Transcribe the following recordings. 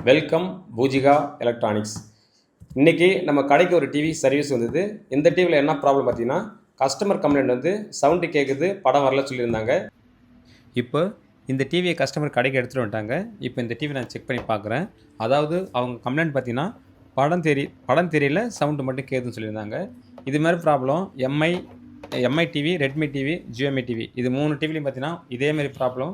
Welcome Poojika electronics. இன்றைக்கி நம்ம கடைக்கு ஒரு டிவி சர்வீஸ் வந்தது. இந்த டிவியில் என்ன ப்ராப்ளம் பார்த்தீங்கன்னா, கஸ்டமர் கம்ப்ளைண்ட் வந்து சவுண்டு கேட்குது, படம் வரல சொல்லியிருந்தாங்க. இப்போ இந்த டிவியை கஸ்டமர் கடைக்கு எடுத்துகிட்டு வந்துட்டாங்க. இப்போ இந்த டிவி நான் செக் பண்ணி பார்க்குறேன். அதாவது அவங்க கம்ப்ளைண்ட் பார்த்தீங்கன்னா, படம் தெரியல, சவுண்டு மட்டும் கேட்குதுன்னு சொல்லியிருந்தாங்க. இது மாதிரி problem Mi TV, Redmi TV, Xiaomi TV இது 3 டிவிலையும் பார்த்தீங்கன்னா இதேமாரி ப்ராப்ளம்.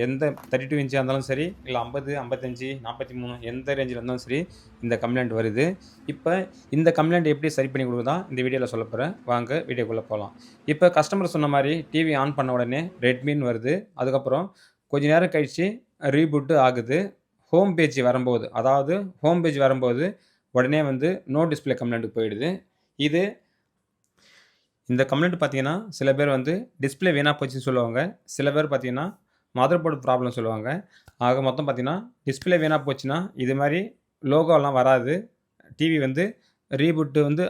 எந்த 32 இன்ச்சாக இருந்தாலும் சரி, இல்லை 50, 55, 43 எந்த ரேஞ்சில் இருந்தாலும் சரி இந்த கம்ப்ளைண்ட் வருது. இப்போ இந்த கம்ப்ளைண்ட் எப்படி சரி பண்ணி கொடுக்குதான் இந்த வீடியோவில் சொல்ல போகிறேன். வாங்க வீடியோக்குள்ளே போகலாம். இப்போ கஸ்டமர் சொன்ன மாதிரி டிவி ஆன் பண்ண உடனே ரெட்மின்னு வருது. அதுக்கப்புறம் கொஞ்ச நேரம் கழித்து ரீபூட்டு ஆகுது. ஹோம் பேஜ் வரும்போது உடனே வந்து நோ டிஸ்பிளே கம்ப்ளைண்ட்டுக்கு போயிடுது. இந்த கம்ப்ளைண்ட் பார்த்தீங்கன்னா சில பேர் வந்து டிஸ்பிளே வீணாக போச்சுன்னு சொல்லுவாங்க. சில பேர் பார்த்தீங்கன்னா மதர் போர்டு ப்ராப்ளம் சொல்லுவாங்க. ஆக மொத்தம் பார்த்தீங்கன்னா டிஸ்பிளே வீணாக போச்சுன்னா இது மாதிரி லோகோலாம் வராது. டிவி வந்து ரீபூட்டு வந்து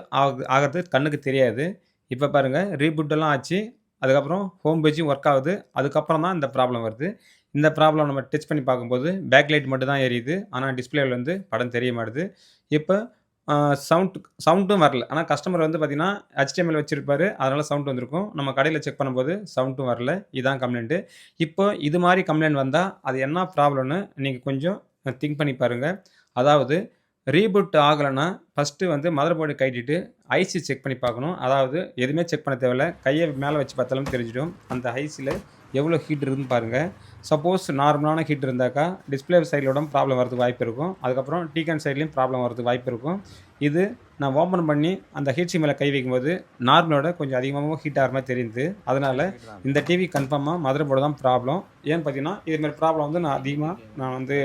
ஆகிறது கண்ணுக்கு தெரியாது. இப்போ பாருங்கள், ரீபூட்டெல்லாம் ஆச்சு. அதுக்கப்புறம் ஹோம் பேஜும் ஒர்க் ஆகுது. அதுக்கப்புறம் தான் இந்த ப்ராப்ளம் வருது. இந்த ப்ராப்ளம் நம்ம டச் பண்ணி பார்க்கும்போது பேக் லைட் மட்டும் தான் எரியுது. ஆனால் டிஸ்பிளேவில் வந்து படம் தெரிய மாட்டுது. இப்போ சவுண்டும் வரல. ஆனால் கஸ்டமர் வந்து பார்த்தீங்கன்னா HTML வச்சிருப்பாரு. அதனால சவுண்ட் வந்திருக்கும். நம்ம கடையில் செக் பண்ணும்போது சவுண்டும் வரல. இதான் கம்ப்ளைண்ட்டு. இப்போ இது மாதிரி கம்ப்ளைண்ட் வந்தால் அது என்ன ப்ராப்ளம்னு நீங்கள் கொஞ்சம் திங்க் பண்ணி பாருங்கள். அதாவது ரீபூட் ஆகலைன்னா ஃபஸ்ட்டு வந்து மதர் போர்டு கழட்டிட்டு ஐசி செக் பண்ணி பார்க்கணும். அதாவது எதுவுமே செக் பண்ண தேவையில்ல. கையை மேலே வச்சு பார்த்தாலும் தெரிஞ்சிடும். அந்த ஐசியில் எவ்வளோ ஹீட் இருக்குதுன்னு பாருங்கள். சப்போஸ் நார்மலான ஹீட் இருந்தாக்கா டிஸ்பிளே சைடிலோட ப்ராப்ளம் வரதுக்கு வாய்ப்பு இருக்கும். அதுக்கப்புறம் டீகன் சைட்லேயும் ப்ராப்ளம் வரதுக்கு வாய்ப்பு இருக்கும். இது நான் ஓப்பன் பண்ணி அந்த ஹீட்ஸி மேலே கை வைக்கும்போது நார்மலோட கொஞ்சம் அதிகமாகவும் ஹீட் ஆகிற மாதிரி தெரியுது. அதனால் இந்த டிவி கன்ஃபார்மாக மதர் போர்டு தான் ப்ராப்ளம். ஏன்னு பார்த்தீங்கன்னா இதுமாதிரி ப்ராப்ளம் வந்து நான் வந்து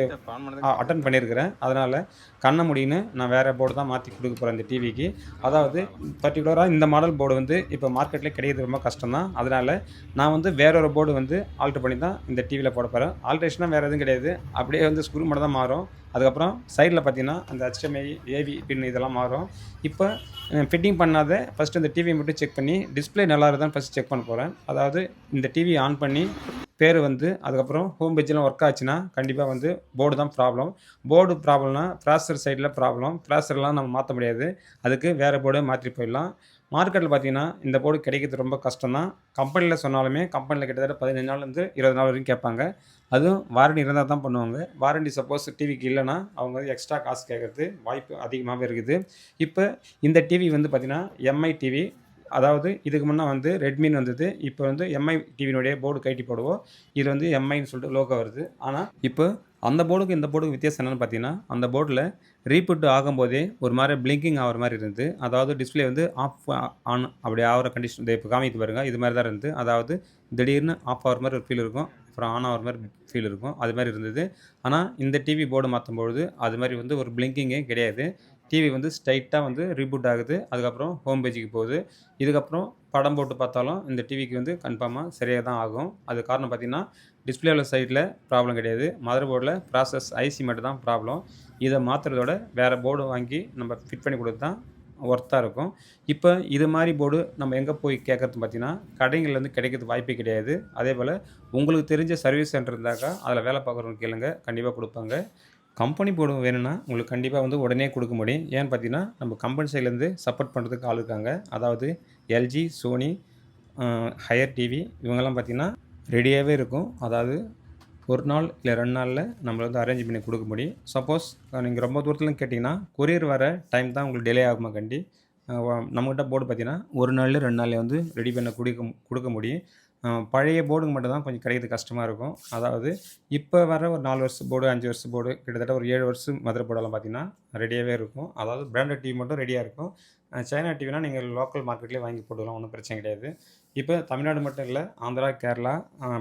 அட்டன் பண்ணியிருக்கிறேன். அதனால் கண்ண முடியுன்னு நான் வேறு போர்டு தான் மாற்றி கொடுக்க போகிறேன் இந்த டிவிக்கு. அதாவது பர்டிகுலராக இந்த மாடல் போர்டு வந்து இப்போ மார்க்கெட்டில் கிடைக்கிறது ரொம்ப கஷ்டம் தான். அதனால் நான் வந்து வேறொரு போர்டு வந்து ஆல்ட்ரு பண்ணி தான் இந்த டிவியில் போட போகிறேன். ஆல்ட்ரேஷனாக வேறு எதுவும் கிடையாது. அப்படியே வந்து ஸ்க்ரூ மட்டும் தான் மாறும். அதுக்கப்புறம் சைடில் பார்த்தீங்கன்னா அந்த HDMI AV பின் இதெல்லாம் மாறும். இப்போ ஃபிட்டிங் பண்ணாத ஃபஸ்ட்டு இந்த டிவியை மட்டும் செக் பண்ணி டிஸ்பிளே நல்லா இருக்குதான்னு ஃபஸ்ட்டு செக் பண்ண போகிறேன். அதாவது இந்த டிவி ஆன் பண்ணி பேர் வந்து அதுக்கப்புறம் ஹோம் பேஜெலாம் ஒர்க் ஆச்சுன்னா கண்டிப்பாக வந்து போர்டு தான் ப்ராப்ளம். போர்டு ப்ராப்ளம்னா ப்ராசர் சைடில் ப்ராப்ளம். ப்ராசர்லாம் நம்ம மாற்ற முடியாது. அதுக்கு வேறு போர்டை மாற்றிட்டு போயிடலாம். மார்க்கெட்டில் பார்த்தீங்கன்னா இந்த போர்டு கிடைக்கிறது ரொம்ப கஷ்டம் தான். கம்பெனியில் சொன்னாலுமே கம்பெனியில் கிட்டத்தட்ட 15 நாள்லேருந்து 20 நாள் வரைக்கும் கேட்பாங்க. அதுவும் வாரண்டி இருந்தால் தான் பண்ணுவாங்க. வாரண்டி சப்போஸ் டிவிக்கு இல்லைன்னா அவங்க வந்து எக்ஸ்ட்ரா காசு கேட்குறது வாய்ப்பு அதிகமாகவே இருக்குது. இப்போ இந்த டிவி வந்து பார்த்திங்கன்னா எம்ஐ டிவி. அதாவது இதுக்கு முன்னே வந்து ரெட்மின்னு வந்தது. இப்போ வந்து எம்ஐ டிவியினுடைய போர்டு கழட்டி போடுவோம். இது வந்து எம்ஐன்னு சொல்லிட்டு லோகோ வருது. ஆனால் இப்போ அந்த போர்டுக்கு இந்த போர்டுக்கு வித்தியாசம் என்னென்னு பார்த்தீங்கன்னா, அந்த போர்டில் ரீபூட் ஆகும்போதே ஒரு மாதிரி பிளிங்கிங் ஆகிற மாதிரி இருந்தது. அதாவது டிஸ்பிளே வந்து ஆஃப் ஆன் அப்படி ஆகிற கண்டிஷன் இப்போ காமிக்கு பாருங்கள். இது மாதிரி தான் இருந்தது. அதாவது திடீர்னு ஆஃப் ஆகிற மாதிரி ஒரு ஃபீல் இருக்கும். அப்புறம் ஆன் ஆகிற மாதிரி ஃபீல் இருக்கும். அது மாதிரி இருந்தது. ஆனால் இந்த டிவி போர்டு மாற்றும்பொழுது அது மாதிரி வந்து ஒரு பிளிங்கிங்கே கிடையாது. டிவி வந்து ஸ்ட்ரைட்டாக வந்து ரீபூட் ஆகுது. அதுக்கப்புறம் ஹோம் பேஜுக்கு போகுது. இதுக்கப்புறம் படம் போட்டு பார்த்தாலும் இந்த டிவிக்கு வந்து கன்ஃபார்மாக சரியாக தான் ஆகும். அது காரணம் பார்த்திங்கன்னா டிஸ்பிளேவில் சைடில் ப்ராப்ளம் கிடையாது. மதர் போர்டில் ப்ராசஸ் ஐசி மட்டும் தான் ப்ராப்ளம். இதை மாற்றுறதோட வேறு போர்டு வாங்கி நம்ம ஃபிட் பண்ணி கொடுத்து தான் ஒர்த்தாக இருக்கும். இப்போ இது மாதிரி போர்டு நம்ம எங்கே போய் கேட்குறது பார்த்தீங்கன்னா கடைகள்லேருந்து கிடைக்கிறது வாய்ப்பே கிடையாது. அதே போல் உங்களுக்கு தெரிஞ்ச சர்வீஸ் சென்டர் இருந்தாக்கா அதில் வேலை பார்க்குறவங்க கேளுங்க, கண்டிப்பாக கொடுப்பாங்க. கம்பெனி போர்டு வேணும்னா உங்களுக்கு கண்டிப்பாக வந்து உடனே கொடுக்க முடியும். ஏன்னு பார்த்தீங்கன்னா நம்ம கம்பெனி சைட்லேருந்து சப்போர்ட் பண்ணுறதுக்கு ஆள் இருக்காங்க. அதாவது எல்ஜி, சோனி, ஹையர் டிவி இவங்கெல்லாம் பார்த்திங்கன்னா ரெடியாகவே இருக்கும். அதாவது ஒரு நாள் இல்லை 2 நாளில் நம்மளை வந்து அரேஞ்ச் பண்ணி கொடுக்க முடியும். சப்போஸ் நீங்கள் ரொம்ப தூரத்துலன்னு கேட்டிங்கன்னா கொரியர் வர டைம் தான் உங்களுக்கு டிலே ஆகுமா கண்டி. நம்மகிட்ட போர்டு பார்த்திங்கன்னா ஒரு நாள் 2 நாளில் வந்து ரெடி பண்ண கொடுக்க முடியும். பழைய போர்டுங்க மட்டும் தான் கொஞ்சம் கிடைக்கிறது கஷ்டமாக இருக்கும். அதாவது இப்போ வர ஒரு 4 வருஷம் போர்டு, 5 வருஷம் போர்டு, கிட்டத்தட்ட ஒரு 7 வருஷம் மதர் போர்டெல்லாம் பார்த்திங்கன்னா ரெடியாகவே இருக்கும். அதாவது பிராண்டட் டிவி மட்டும் ரெடியாக இருக்கும். சைனா டிவினா நீங்கள் லோக்கல் மார்க்கெட்லேயே வாங்கி போட்டுக்கலாம், ஒன்றும் பிரச்சனை கிடையாது. இப்போ தமிழ்நாடு மட்டும் இல்லை, ஆந்திரா, கேரளா,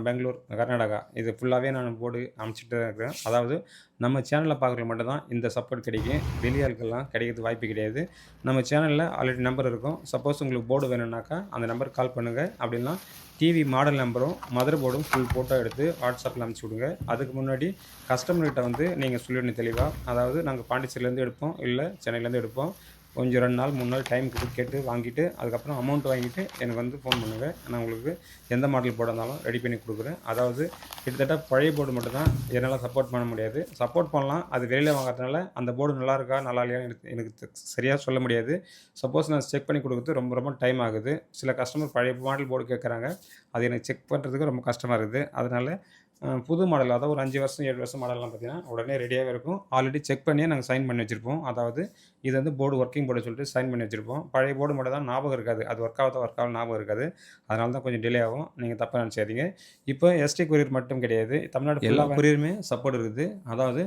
பெங்களூர், கர்நாடகா இது ஃபுல்லாகவே நான் போர்டு அனுப்பிச்சிட்டு தான் இருக்கிறேன். அதாவது நம்ம சேனலில் பார்க்குறது மட்டும் தான் இந்த சப்போர்ட் கிடைக்கும். வெளியாளுக்கெல்லாம் கிடைக்கிறது வாய்ப்பு கிடையாது. நம்ம சேனலில் ஆல்ரெடி நம்பர் இருக்கும். சப்போஸ் உங்களுக்கு போர்டு வேணும்னாக்கா அந்த நம்பருக்கு கால் பண்ணுங்கள். அப்படின்னா டிவி மாடல் நம்பரும் மதர் போர்டும் ஃபுல் ஃபோட்டோ எடுத்து வாட்ஸ்அப்பில் அனுப்பிச்சி விடுங்க. அதுக்கு முன்னாடி கஸ்டமர்கிட்ட வந்து நீங்கள் சொல்லிடணும் தெளிவாக. அதாவது நாங்கள் பாண்டிச்சேரியிலேருந்து எடுப்போம், இல்லை சென்னையிலேருந்து எடுப்போம். கொஞ்சம் 2 நாள் 3 நாள் டைம் கேட்டு வாங்கிட்டு அதுக்கப்புறம் அமௌண்ட் வாங்கிட்டு எனக்கு வந்து ஃபோன் பண்ணுங்கள். நான் உங்களுக்கு எந்த மாடல் போர்டாக இருந்தாலும் ரெடி பண்ணி கொடுக்குறேன். அதாவது கிட்டத்தட்ட பழைய போர்டு மட்டும் தான் என்னால் சப்போர்ட் பண்ண முடியாது. சப்போர்ட் பண்ணலாம், அது வெளியில் வாங்குறதுனால அந்த போர்டு நல்லா இருக்கா நல்லா இல்லையான்னு எனக்கு சரியாக சொல்ல முடியாது. சப்போஸ் நான் செக் பண்ணி கொடுக்குறது ரொம்ப ரொம்ப டைம் ஆகுது. சில கஸ்டமர் பழைய மாடல் போர்டு கேட்குறாங்க, அது எனக்கு செக் பண்ணுறதுக்கு ரொம்ப கஷ்டமாக இருக்குது. அதனால் புது மாடல் அதாவது ஒரு 5 வருஷம் 7 வருஷம் மாடல்லாம் பார்த்தீங்கன்னா உடனே ரெடியாகவே இருக்கும். ஆல்ரெடி செக் பண்ணியே நாங்கள் சைன் பண்ணி வச்சுருப்போம். அதாவது இது வந்து போர்டு ஒர்க்கிங் போர்டு சொல்லிட்டு சைன் பண்ணி வச்சுருப்போம். பழைய போர்டு மட்டும் தான் ஞாபகம் இருக்காது, அது ஒர்க் ஆகல ஞாபகம் இருக்காது. அதனால தான் கொஞ்சம் டிலே ஆகும், நீங்கள் தப்பாக நினச்சாதீங்க. இப்போ எஸ்டி கொரியர் மட்டும் கிடையாது, தமிழ்நாடு எல்லா கொரியருமே சப்போர்ட் இருக்குது. அதாவது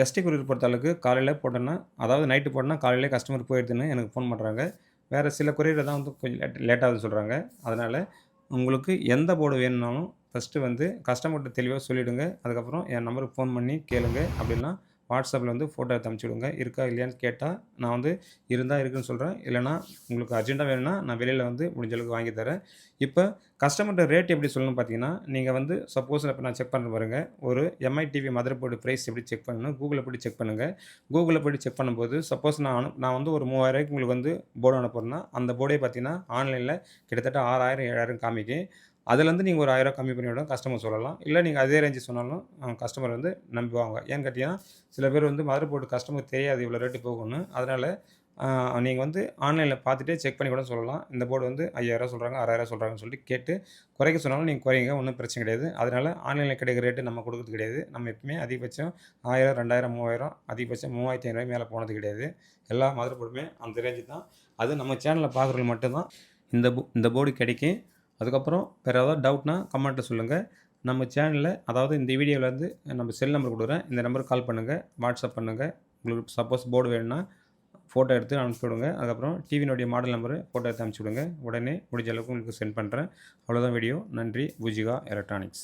எஸ்டி கொரியர் பொறுத்தளவுக்கு காலையில் போட்டோன்னா அதாவது நைட்டு போட்டோன்னா காலையிலே கஸ்டமர் போயிடுதுன்னு எனக்கு ஃபோன் பண்ணுறாங்க. வேறு சில கொரியரில் தான் வந்து கொஞ்சம் லேட்டாகுது சொல்கிறாங்க. அதனால் உங்களுக்கு எந்த போர்டு வேணும்னாலும் ஃபஸ்ட்டு வந்து கஸ்டமர்கிட்ட தெளிவாக சொல்லிவிடுங்க. அதுக்கப்புறம் என் நம்பருக்கு ஃபோன் பண்ணி கேளுங்க. அப்படின்னா வாட்ஸ்அப்பில் வந்து ஃபோட்டோ எடுத்து அனுப்பிச்சி விடுங்க. இருக்கா இல்லையான்னு கேட்டால் நான் வந்து இருந்தால் இருக்குன்னு சொல்கிறேன். இல்லைனா உங்களுக்கு அர்ஜென்ட்டாக வேணும்னா நான் வெளியில் வந்து முடிஞ்ச அளவுக்கு வாங்கி தரேன். இப்போ கஸ்டமர்கிட்ட ரேட் எப்படி சொல்லணும்னு பார்த்தீங்கன்னா, நீங்கள் வந்து சப்போஸ் இப்போ நான் செக் பண்ணுறேன் பாருங்க. ஒரு MI TV mother board price எப்படி செக் பண்ணணும், கூகுளில் போய்ட்டு செக் பண்ணுங்கள். கூகுளில் போய்ட்டு செக் பண்ணும்போது சப்போஸ் நான் வந்து ஒரு 3000 உங்களுக்கு வந்து போர்டு அனுப்புறேன்னா, அந்த போர்டே பார்த்தீங்கன்னா ஆன்லைனில் கிட்டத்தட்ட 6000 7000 காமிக்கும். அதுலேருந்து நீங்கள் ஒரு 1000 கம்மி பண்ணி விட கஸ்டமர் சொல்லலாம். இல்லை நீங்கள் அதே ரேஞ்சு சொன்னாலும் கஸ்டமர் வந்து நம்புவாங்க. ஏன்னு கேட்டிங்கன்னா, சில பேர் வந்து மதர் போர்டு கஸ்டமர் தெரியாது இவ்வளோ ரேட்டு போகும்னு. அதனால் நீங்கள் வந்து ஆன்லைனில் பார்த்துட்டே செக் பண்ணி கூட சொல்லலாம். இந்த போர்டு வந்து 5000 சொல்கிறாங்க, 6000 சொல்கிறாங்கன்னு சொல்லிட்டு கேட்டு குறைக்க சொன்னாலும் நீங்கள் குறைங்க, ஒன்றும் பிரச்சனை கிடையாது. அதனால் ஆன்லைனில் கிடைக்கிற ரேட்டு நம்ம கொடுக்குறது கிடையாது. நம்ம எப்பவுமே அதிகபட்சம் 1000 2000 3000 அதிகபட்சம் 3500 மேலே போனது கிடையாது. எல்லா மதர் போர்டுமே அந்த ரேஞ்சு தான். அது நம்ம சேனலில் பார்க்குறவங்க மட்டும்தான் இந்த போர்டு கிடைக்கும். அதுக்கப்புறம் வேறு ஏதாவது டவுட்னா கமெண்ட்டில் சொல்லுங்கள். நம்ம சேனலில் அதாவது இந்த வீடியோவில் வந்து நம்ம செல் நம்பர் கொடுக்குறேன். இந்த நம்பருக்கு கால் பண்ணுங்கள், வாட்ஸ்அப் பண்ணுங்கள். உங்களுக்கு சப்போஸ் போர்டு வேணும்னா ஃபோட்டோ எடுத்து அனுப்பிச்சி விடுங்க. அதுக்கப்புறம் டிவியினுடைய மாடல் நம்பரு ஃபோட்டோ எடுத்து அனுப்பிச்சி விடுங்க. உடனே முடிஞ்ச அளவுக்கு உங்களுக்கு சென்ட் பண்ணுறேன். அவ்வளோதான் வீடியோ. நன்றி. பூஜிகா எலக்ட்ரானிக்ஸ்.